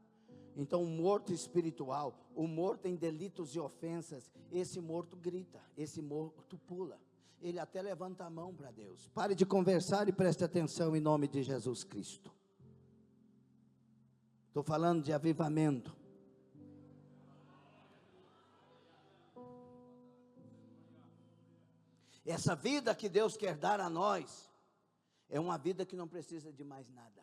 Então o morto espiritual, o morto em delitos e ofensas, esse morto grita, esse morto pula. Ele até levanta a mão para Deus. Pare de conversar e preste atenção em nome de Jesus Cristo. Estou falando de avivamento. Essa vida que Deus quer dar a nós, é uma vida que não precisa de mais nada.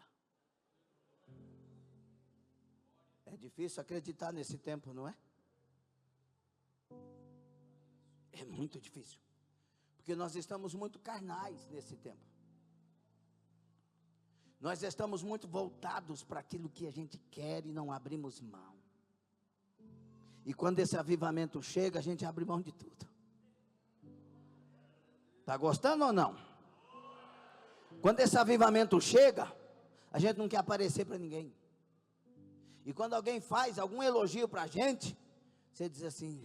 É difícil acreditar nesse tempo, não é? É muito difícil. Porque nós estamos muito carnais nesse tempo. Nós estamos muito voltados para aquilo que a gente quer e não abrimos mão. E quando esse avivamento chega, a gente abre mão de tudo. Está gostando ou não? Quando esse avivamento chega, a gente não quer aparecer para ninguém. E quando alguém faz algum elogio para a gente, você diz assim: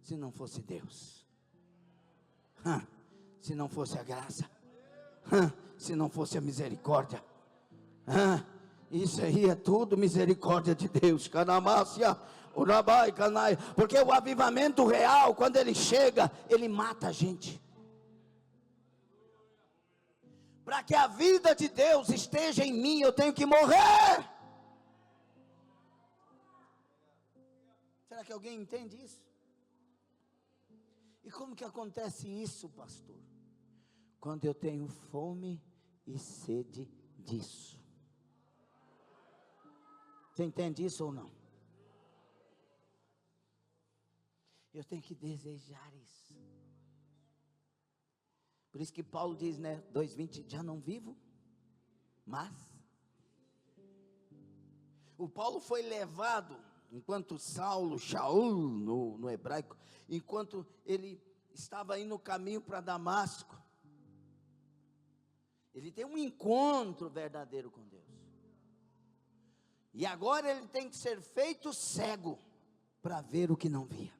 se não fosse Deus, se não fosse a graça, se não fosse a misericórdia, isso aí é tudo misericórdia de Deus. Canamácia, urabai, canai. Porque o avivamento real, quando ele chega, ele mata a gente. Para que a vida de Deus esteja em mim, eu tenho que morrer. Será que alguém entende isso? E como que acontece isso, pastor? Quando eu tenho fome e sede disso. Você entende isso ou não? Eu tenho que desejar isso. Por isso que Paulo diz, né, 2:20, já não vivo, mas o Paulo foi levado, enquanto Shaul no hebraico, enquanto ele estava aí no caminho para Damasco, ele tem um encontro verdadeiro com Deus, e agora ele tem que ser feito cego, para ver o que não via.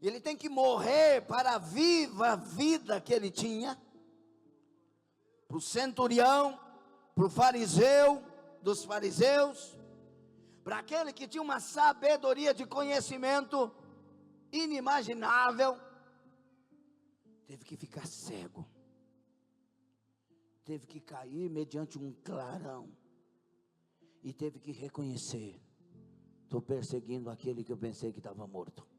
Ele tem que morrer para a viva vida que ele tinha, para o centurião, para o fariseu, dos fariseus, para aquele que tinha uma sabedoria de conhecimento inimaginável, teve que ficar cego, teve que cair mediante um clarão, e teve que reconhecer: estou perseguindo aquele que eu pensei que estava morto.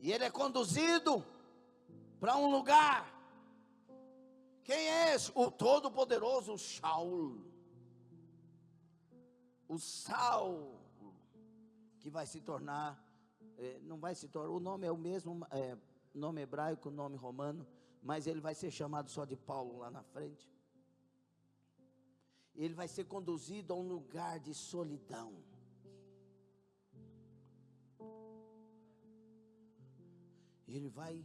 E ele é conduzido para um lugar. Quem é esse? O todo-poderoso Shaul. O Saulo, que vai se tornar, não vai se tornar, o nome é o mesmo, nome hebraico, nome romano, mas ele vai ser chamado só de Paulo lá na frente. Ele vai ser conduzido a um lugar de solidão. Ele vai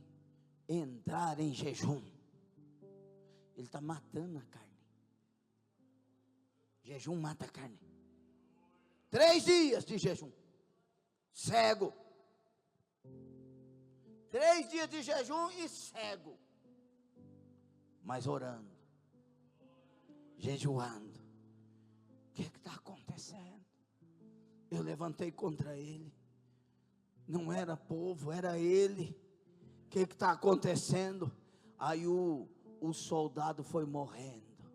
entrar em jejum. Ele está matando a carne. Jejum mata a carne. 3 dias de jejum. Cego. 3 dias de jejum e cego. Mas orando. Jejuando. O que está acontecendo? Eu levantei contra ele. Não era povo, era ele. O que está acontecendo? Aí o soldado foi morrendo,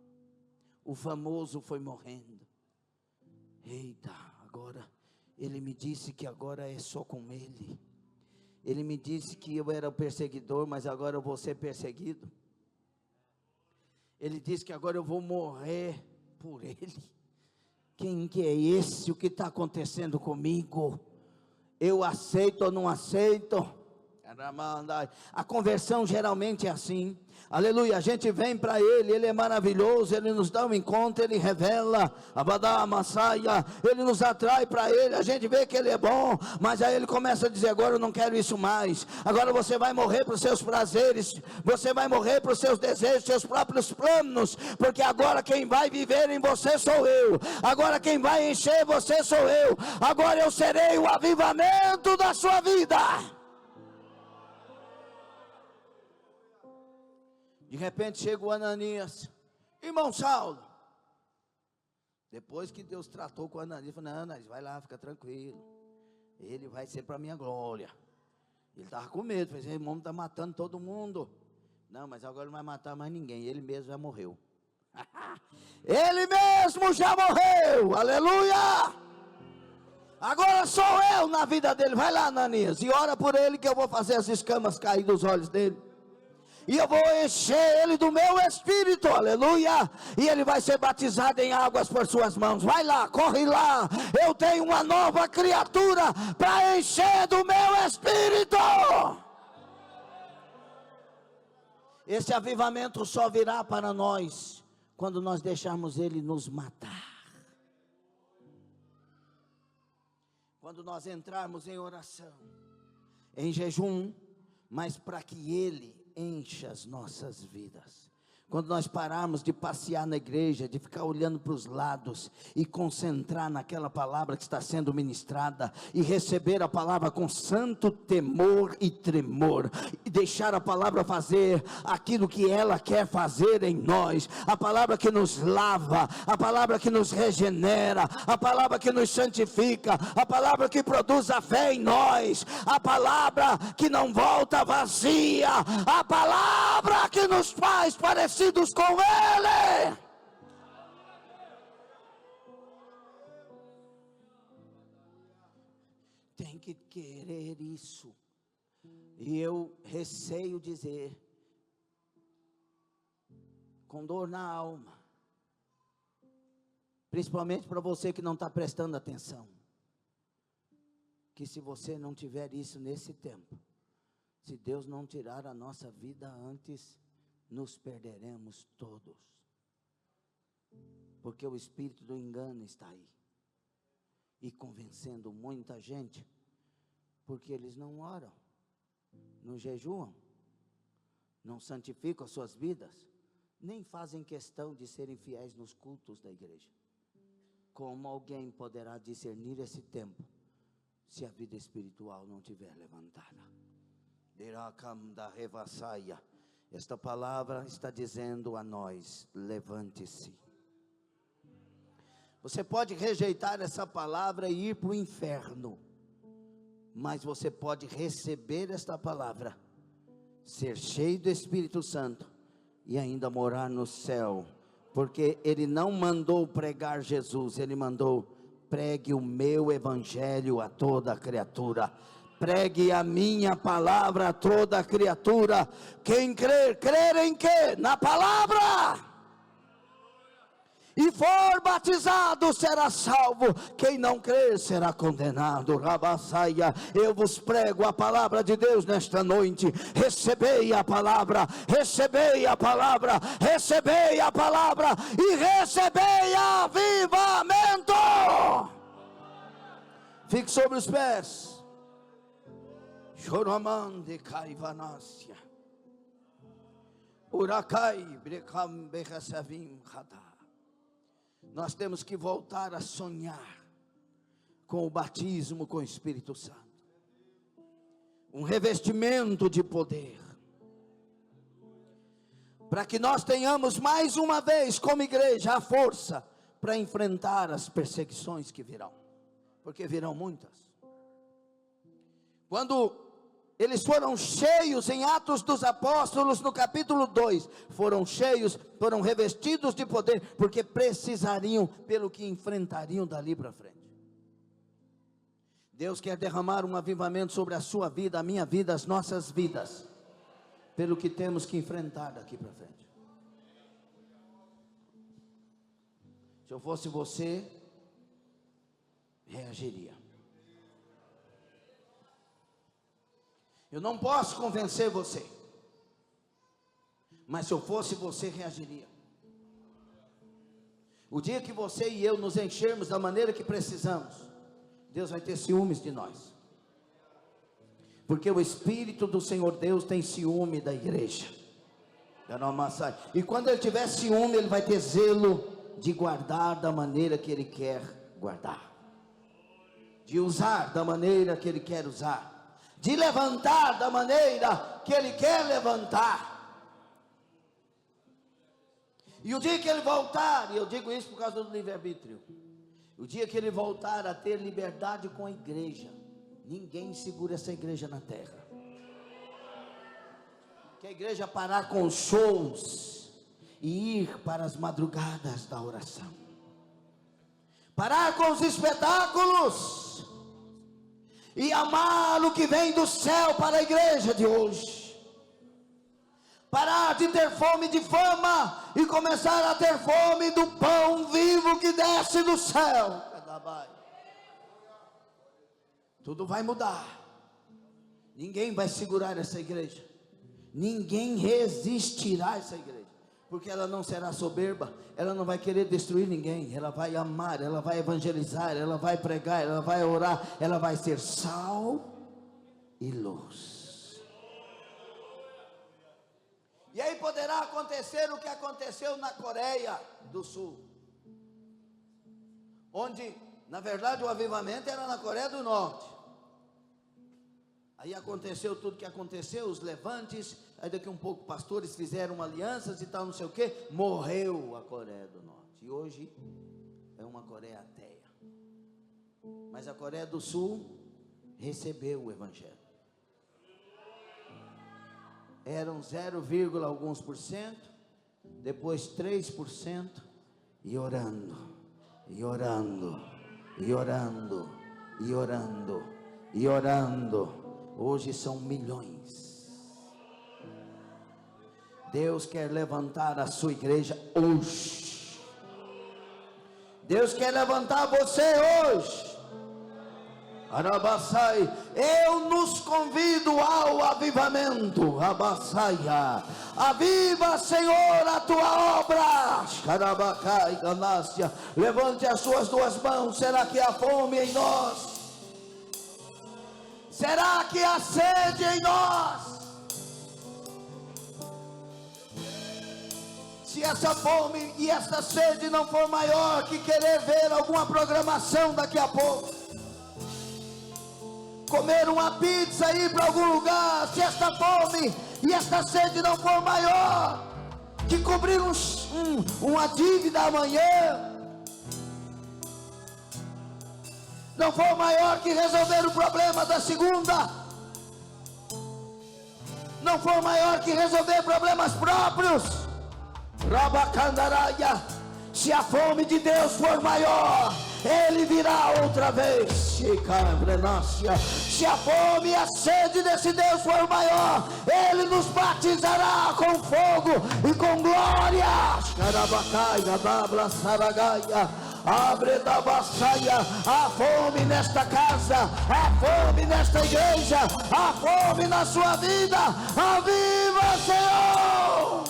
o famoso foi morrendo. Eita, agora, ele me disse que agora é só com ele. Ele me disse que eu era o perseguidor, mas agora eu vou ser perseguido. Ele disse que agora eu vou morrer por ele. Quem que é esse? O que está acontecendo comigo? Eu aceito ou não aceito? A conversão geralmente é assim. Aleluia, a gente vem para Ele, Ele é maravilhoso, Ele nos dá um encontro, Ele revela, Abadá, Massaia, Ele nos atrai para Ele, a gente vê que Ele é bom, mas aí Ele começa a dizer, agora eu não quero isso mais, agora você vai morrer para os seus prazeres, você vai morrer para os seus desejos, seus próprios planos, porque agora quem vai viver em você sou eu, agora quem vai encher você sou eu, agora eu serei o avivamento da sua vida. De repente chega o Ananias, irmão Saulo, depois que Deus tratou com o Ananias, falou, não, Ananias, vai lá, fica tranquilo, ele vai ser para a minha glória. Ele estava com medo, falou, esse irmão está matando todo mundo. Não, mas agora não vai matar mais ninguém, ele mesmo já morreu. Ele mesmo já morreu, aleluia. Agora sou eu na vida dele, vai lá, Ananias, e ora por ele que eu vou fazer as escamas cair dos olhos dele. E eu vou encher ele do meu espírito, aleluia, e ele vai ser batizado em águas por suas mãos. Vai lá, corre lá, eu tenho uma nova criatura para encher do meu espírito. Esse avivamento só virá para nós quando nós deixarmos ele nos matar. Quando nós entrarmos em oração, em jejum, mas para que ele encha as nossas vidas. Quando nós pararmos de passear na igreja, de ficar olhando para os lados e concentrar naquela palavra que está sendo ministrada e receber a palavra com santo temor e tremor e deixar a palavra fazer aquilo que ela quer fazer em nós, a palavra que nos lava, a palavra que nos regenera, a palavra que nos santifica, a palavra que produz a fé em nós, a palavra que não volta vazia, a palavra que nos faz parecer com Ele. Tem que querer isso. E eu receio dizer, com dor na alma, principalmente para você que não está prestando atenção, que se você não tiver isso nesse tempo, se Deus não tirar a nossa vida antes, nos perderemos todos, porque o espírito do engano está aí, e convencendo muita gente, porque eles não oram, não jejuam, não santificam as suas vidas, nem fazem questão de serem fiéis nos cultos da igreja. Como alguém poderá discernir esse tempo, se a vida espiritual não tiver levantada? Derakam da revassaia. Esta palavra está dizendo a nós, levante-se. Você pode rejeitar essa palavra e ir para o inferno, mas você pode receber esta palavra, ser cheio do Espírito Santo e ainda morar no céu, porque Ele não mandou pregar Jesus, Ele mandou, pregue o meu evangelho a toda criatura. Pregue a minha palavra a toda criatura. Quem crer, crer em quê? Na palavra. E for batizado será salvo. Quem não crer será condenado. Rabassaia, eu vos prego a palavra de Deus nesta noite. Recebei a palavra, recebei a palavra, recebei a palavra e recebei avivamento. Fique sobre os pés. Choramande caivanácia, uracai brecam berrasavim radá. Nós temos que voltar a sonhar com o batismo com o Espírito Santo, um revestimento de poder, para que nós tenhamos mais uma vez como igreja a força para enfrentar as perseguições que virão, porque virão muitas. Quando eles foram cheios em Atos dos Apóstolos, no capítulo 2, foram cheios, foram revestidos de poder, porque precisariam, pelo que enfrentariam dali para frente. Deus quer derramar um avivamento sobre a sua vida, a minha vida, as nossas vidas, pelo que temos que enfrentar daqui para frente. Se eu fosse você, reagiria. Eu não posso convencer você, mas se eu fosse você, reagiria. O dia que você e eu nos enchermos da maneira que precisamos, Deus vai ter ciúmes de nós, porque o Espírito do Senhor Deus tem ciúme da igreja. E quando Ele tiver ciúme, Ele vai ter zelo de guardar da maneira que Ele quer guardar, de usar da maneira que Ele quer usar, de levantar da maneira que Ele quer levantar. E o dia que Ele voltar, e eu digo isso por causa do livre-arbítrio, o dia que Ele voltar a ter liberdade com a igreja, ninguém segura essa igreja na terra. Que a igreja parar com shows e ir para as madrugadas da oração, parar com os espetáculos e amar o que vem do céu para a igreja de hoje, parar de ter fome de fama e começar a ter fome do pão vivo que desce do céu. Tudo vai mudar, ninguém vai segurar essa igreja, ninguém resistirá a essa igreja, porque ela não será soberba, ela não vai querer destruir ninguém, ela vai amar, ela vai evangelizar, ela vai pregar, ela vai orar, ela vai ser sal e luz. E aí poderá acontecer o que aconteceu na Coreia do Sul, onde na verdade o avivamento era na Coreia do Norte. Aí aconteceu tudo que aconteceu, os levantes, aí daqui um pouco pastores fizeram alianças e tal, não sei o que, morreu a Coreia do Norte, e hoje é uma Coreia ateia. Mas a Coreia do Sul recebeu o Evangelho. Eram 0, alguns por cento, depois 3%, e orando, e orando, e orando, e orando, e orando. Hoje são milhões. Deus quer levantar a sua igreja hoje. Deus quer levantar você hoje. Arabassai, eu nos convido ao avivamento. Abassaia, aviva, Senhor, a tua obra. Carabacai, Ganácia, levante as suas duas mãos. Será que há fome em nós? Será que há sede em nós? Se essa fome e essa sede não for maior que querer ver alguma programação daqui a pouco, comer uma pizza e ir para algum lugar, se esta fome e esta sede não for maior que cobrir uma dívida amanhã, não for maior que resolver o problema da segunda, não for maior que resolver problemas próprios, Rabacandaraia, se a fome de Deus for maior, Ele virá outra vez. Se a fome e a sede desse Deus for maior, Ele nos batizará com fogo e com glória. Abre da baçaia, há fome nesta casa, há fome nesta igreja, há fome na sua vida. Aviva, Senhor!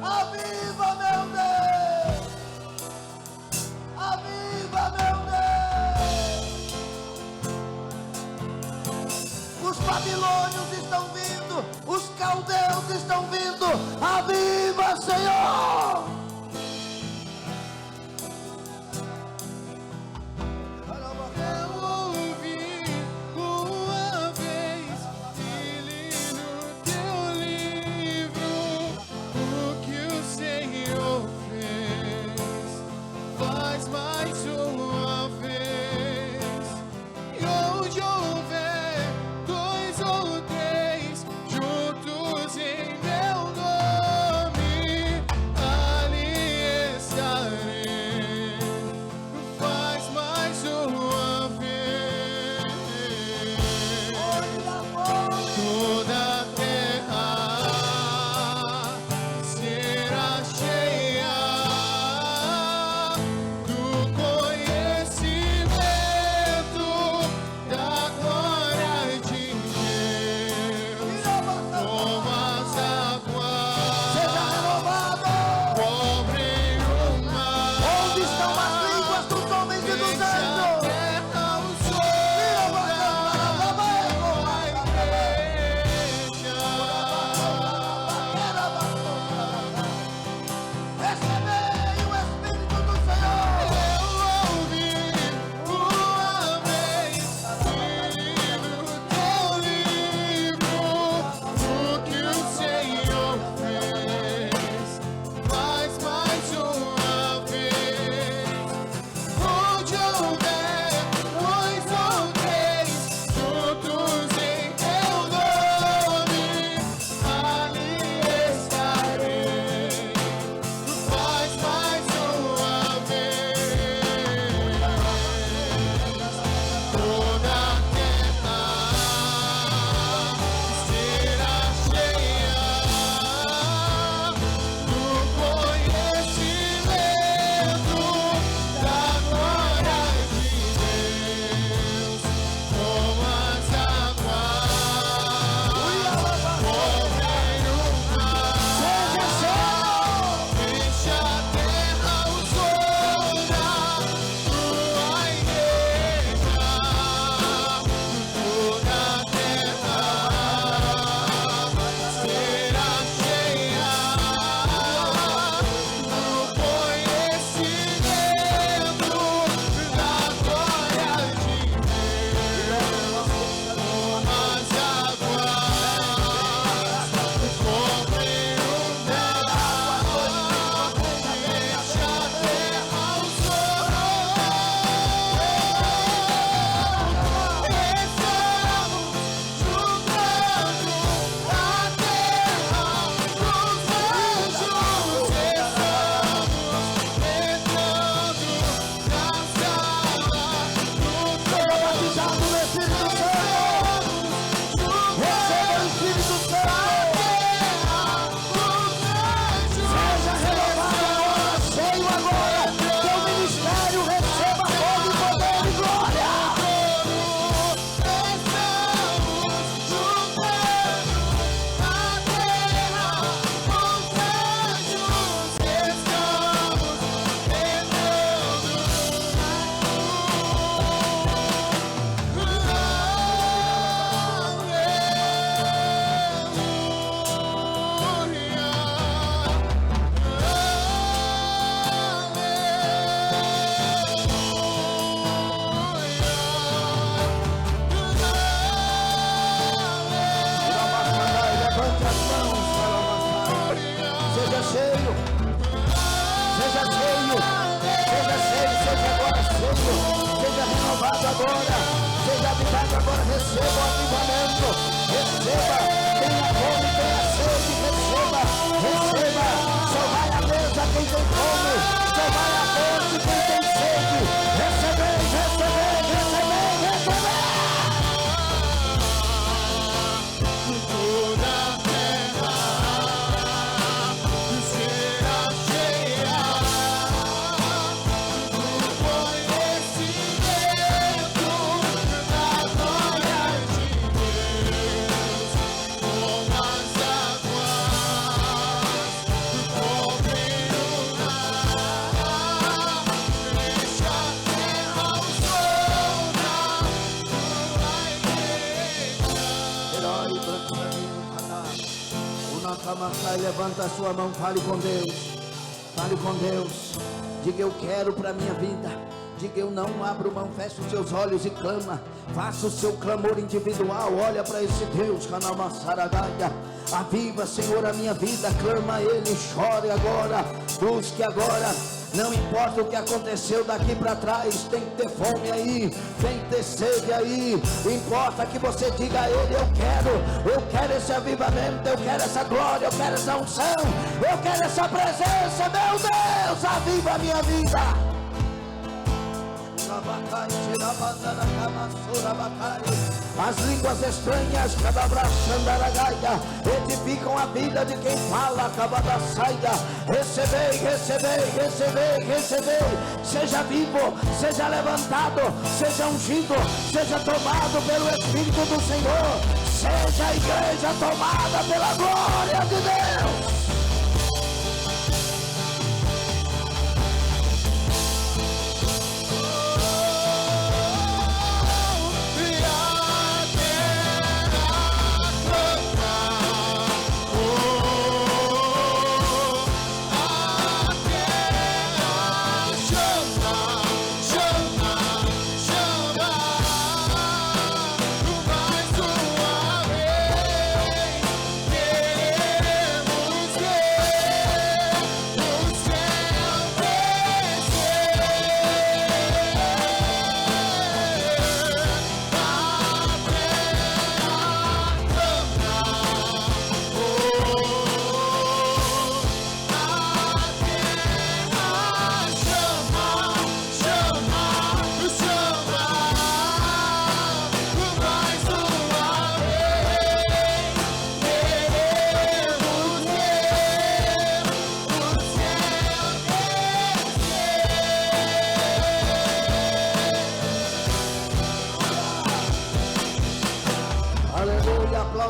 Aviva, meu Deus! Aviva, meu Deus! Os babilônios estão vindo, os caldeus estão vindo. Aviva, Senhor! cheio, seja agora cheio, seja renovado agora, seja avivado agora, receba o avivamento, receba, tenha fome, tenha sede, receba, só vai à mesa quem tem fome, só vai à fonte quem tem sede, receber. Levanta a sua mão, fale com Deus, diga eu quero para a minha vida, diga eu não abro mão, feche os seus olhos e clama, faça o seu clamor individual, olha para esse Deus, aviva Senhor a minha vida, clama a Ele, chore agora, busque agora. Não importa o que aconteceu daqui para trás, tem que ter fome aí, tem que ter sede aí. Importa que você diga a Ele: eu quero esse avivamento, eu quero essa glória, eu quero essa unção, eu quero essa presença, meu Deus, aviva a minha vida. As línguas estranhas edificam a vida de quem fala. Recebei. Seja vivo, seja levantado, seja ungido, seja tomado pelo Espírito do Senhor. Seja a igreja tomada pela glória de Deus.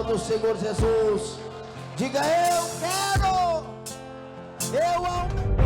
Do Senhor Jesus, diga eu quero, eu amo.